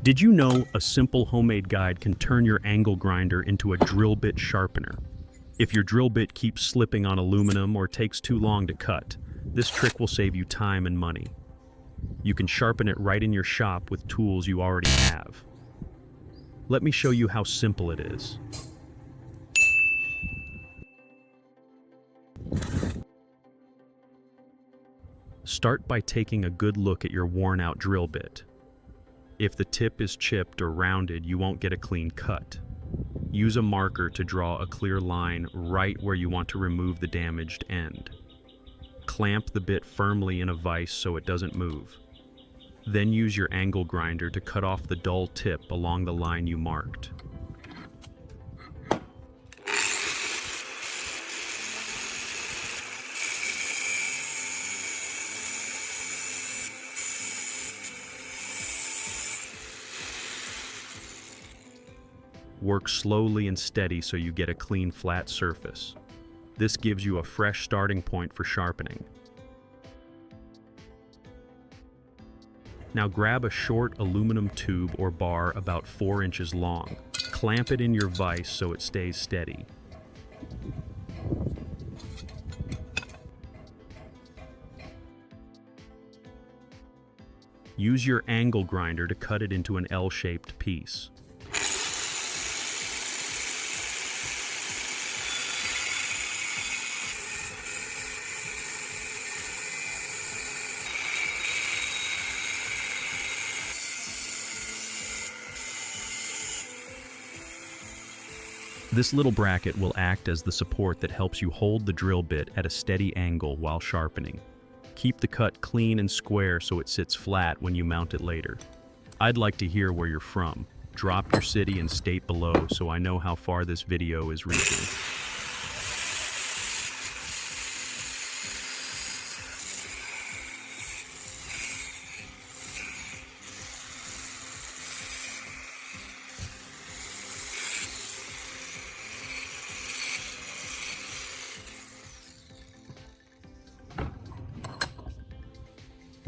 Did you know a simple homemade guide can turn your angle grinder into a drill bit sharpener? If your drill bit keeps slipping on aluminum or takes too long to cut, this trick will save you time and money. You can sharpen it right in your shop with tools you already have. Let me show you how simple it is. Start by taking a good look at your worn-out drill bit. If the tip is chipped or rounded, you won't get a clean cut. Use a marker to draw a clear line right where you want to remove the damaged end. Clamp the bit firmly in a vise so it doesn't move. Then use your angle grinder to cut off the dull tip along the line you marked. Work slowly and steady so you get a clean, flat surface. This gives you a fresh starting point for sharpening. Now grab a short aluminum tube or bar about 4 inches long. Clamp it in your vise so it stays steady. Use your angle grinder to cut it into an L-shaped piece. This little bracket will act as the support that helps you hold the drill bit at a steady angle while sharpening. Keep the cut clean and square so it sits flat when you mount it later. I'd like to hear where you're from. Drop your city and state below so I know how far this video is reaching.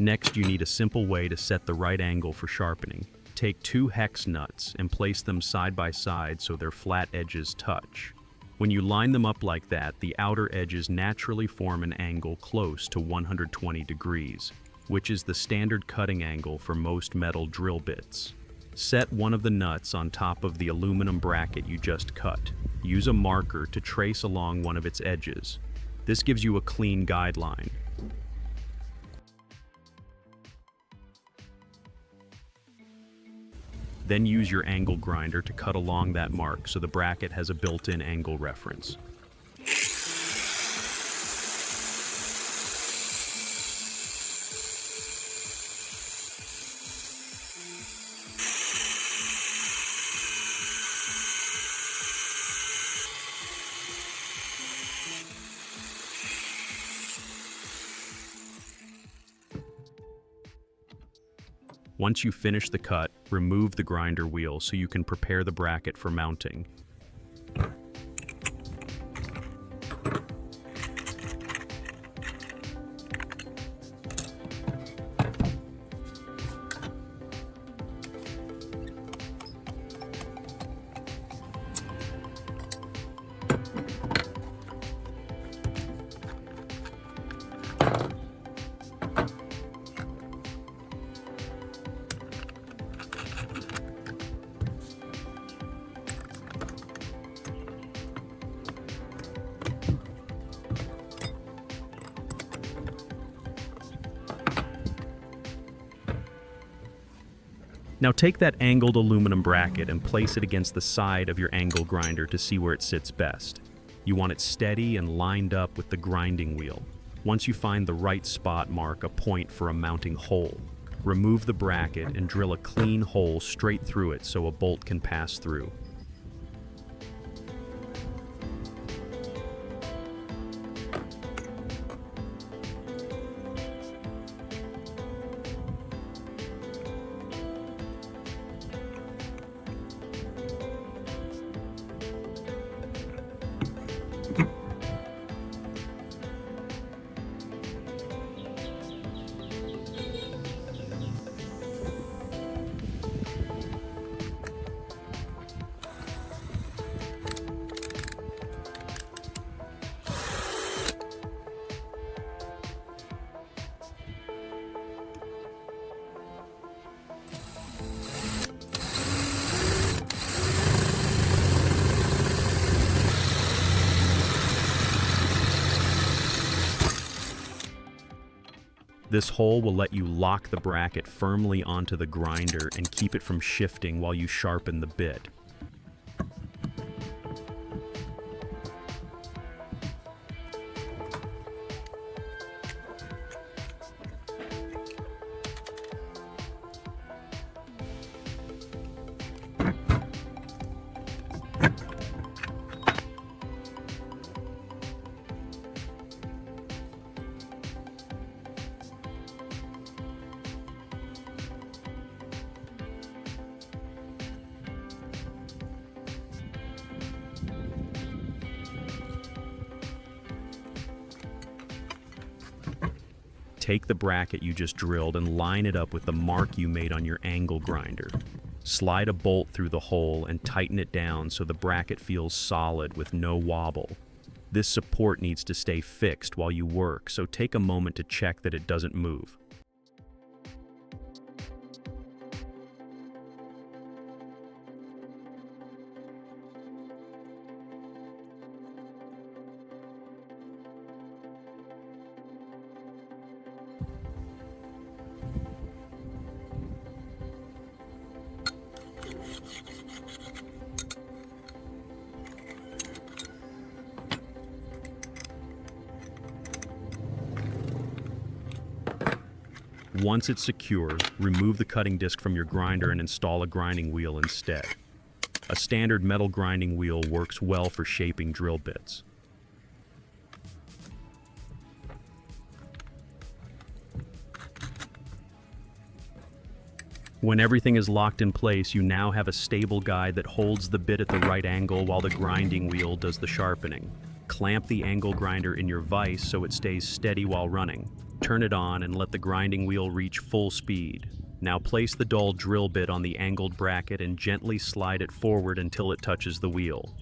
Next, you need a simple way to set the right angle for sharpening. Take 2 hex nuts and place them side by side so their flat edges touch. When you line them up like that, the outer edges naturally form an angle close to 120 degrees, which is the standard cutting angle for most metal drill bits. Set one of the nuts on top of the aluminum bracket you just cut. Use a marker to trace along one of its edges. This gives you a clean guideline. Then use your angle grinder to cut along that mark so the bracket has a built-in angle reference. Once you finish the cut, remove the grinder wheel so you can prepare the bracket for mounting. Now take that angled aluminum bracket and place it against the side of your angle grinder to see where it sits best. You want it steady and lined up with the grinding wheel. Once you find the right spot, mark a point for a mounting hole. Remove the bracket and drill a clean hole straight through it so a bolt can pass through. This hole will let you lock the bracket firmly onto the grinder and keep it from shifting while you sharpen the bit. Take the bracket you just drilled and line it up with the mark you made on your angle grinder. Slide a bolt through the hole and tighten it down so the bracket feels solid with no wobble. This support needs to stay fixed while you work, so take a moment to check that it doesn't move. Once it's secure, remove the cutting disc from your grinder and install a grinding wheel instead. A standard metal grinding wheel works well for shaping drill bits. When everything is locked in place, you now have a stable guide that holds the bit at the right angle while the grinding wheel does the sharpening. Clamp the angle grinder in your vise so it stays steady while running. Turn it on and let the grinding wheel reach full speed. Now place the dull drill bit on the angled bracket and gently slide it forward until it touches the wheel.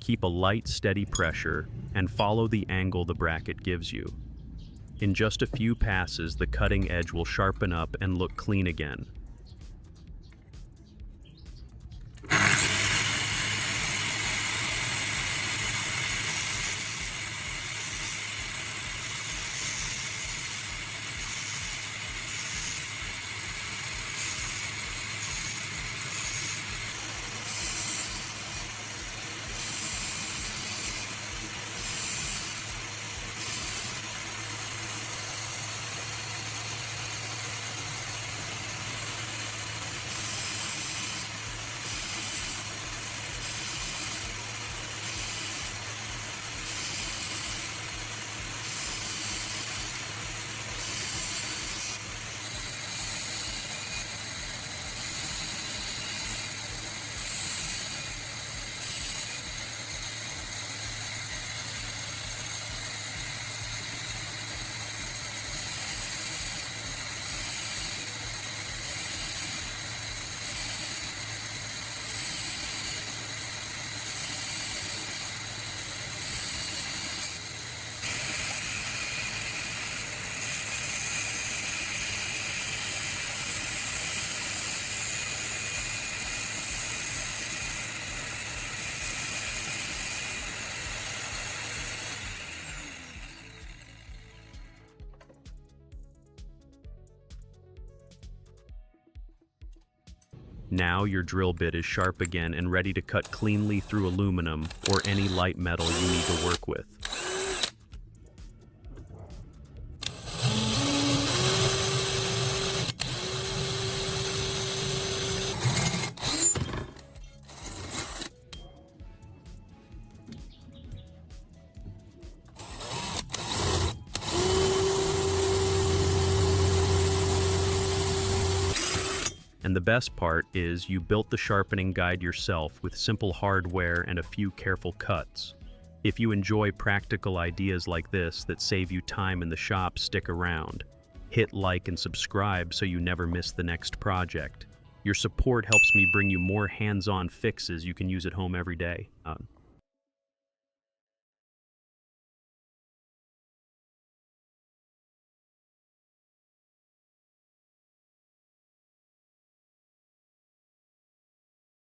Keep a light, steady pressure and follow the angle the bracket gives you. In just a few passes, the cutting edge will sharpen up and look clean again. Now your drill bit is sharp again and ready to cut cleanly through aluminum or any light metal you need to work with. And the best part is you built the sharpening guide yourself with simple hardware and a few careful cuts. If you enjoy practical ideas like this that save you time in the shop, stick around. Hit like and subscribe so you never miss the next project. Your support helps me bring you more hands-on fixes you can use at home every day.